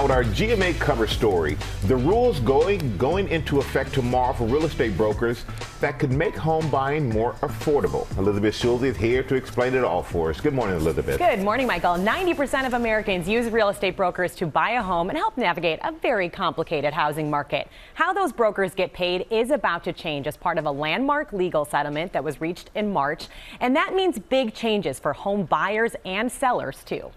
Now, with our GMA cover story, the rules going into effect tomorrow for real estate brokers that could make home buying more affordable. Elizabeth Schulze is here to explain it all for us. Good morning, Elizabeth. Good morning, Michael. 90% of Americans use real estate brokers to buy a home and help navigate a very complicated housing market. How those brokers get paid is about to change as part of a landmark legal settlement that was reached in March. And that means big changes for home buyers and sellers, too.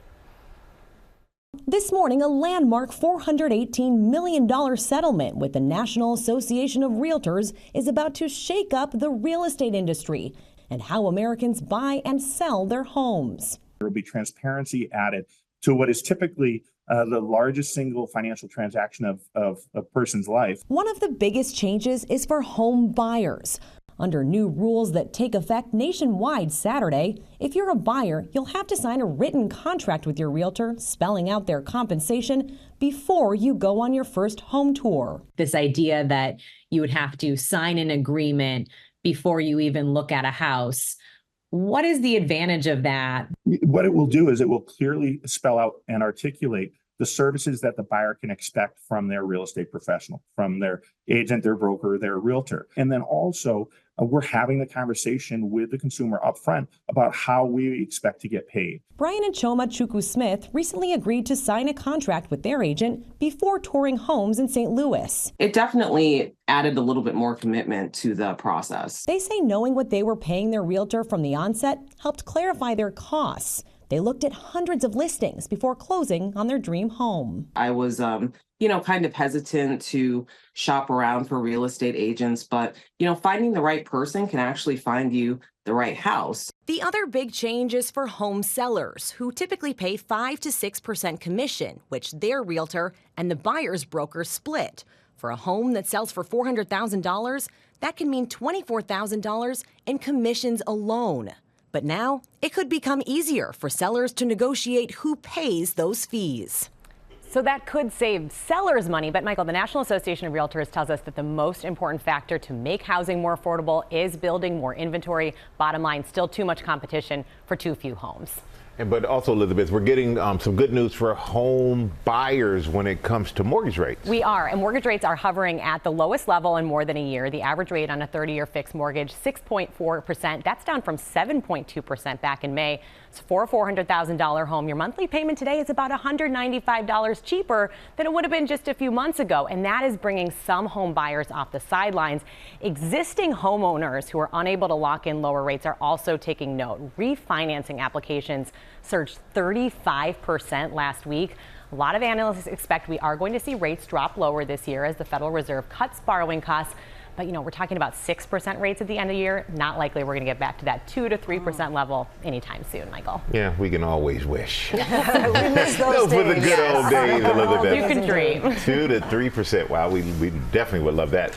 This morning, a landmark $418 million settlement with the National Association of Realtors is about to shake up the real estate industry and how Americans buy and sell their homes. There will be transparency added to what is typically the largest single financial transaction of a person's life. One of the biggest changes is for home buyers. Under new rules that take effect nationwide Saturday, if you're a buyer, you'll have to sign a written contract with your realtor spelling out their compensation before you go on your first home tour. This idea that you would have to sign an agreement before you even look at a house. What is the advantage of that? What it will do is it will clearly spell out and articulate the services that the buyer can expect from their real estate professional, from their agent, their broker, their realtor. And then also, we're having the conversation with the consumer up front about how we expect to get paid. Brian and Choma Chukwu-Smith recently agreed to sign a contract with their agent before touring homes in St. Louis. It definitely added a little bit more commitment to the process. They say knowing what they were paying their realtor from the onset helped clarify their costs. They looked at hundreds of listings before closing on their dream home. I was, kind of hesitant to shop around for real estate agents, but, finding the right person can actually find you the right house. The other big change is for home sellers, who typically pay 5 to 6% commission, which their realtor and the buyer's broker split. For a home that sells for $400,000, that can mean $24,000 in commissions alone. But now, it could become easier for sellers to negotiate who pays those fees. So that could save sellers money. But Michael, the National Association of Realtors tells us that the most important factor to make housing more affordable is building more inventory. Bottom line, still too much competition for too few homes. But also, Elizabeth, we're getting some good news for home buyers when it comes to mortgage rates. We are, and mortgage rates are hovering at the lowest level in more than a year. The average rate on a 30-year fixed mortgage, 6.4%. That's down from 7.2% back in May. So for a $400,000 home, your monthly payment today is about $195 cheaper than it would have been just a few months ago. And that is bringing some home buyers off the sidelines. Existing homeowners who are unable to lock in lower rates are also taking note. Refinancing applications surged 35% last week. A lot of analysts expect we are going to see rates drop lower this year as the Federal Reserve cuts borrowing costs. But, we're talking about 6% rates at the end of the year. Not likely we're going to get back to that 2 to 3% level anytime soon, Michael. Yeah, we can always wish. We miss those were the days. good old days, Elizabeth. You can dream. 2 to 3%. Wow, we definitely would love that.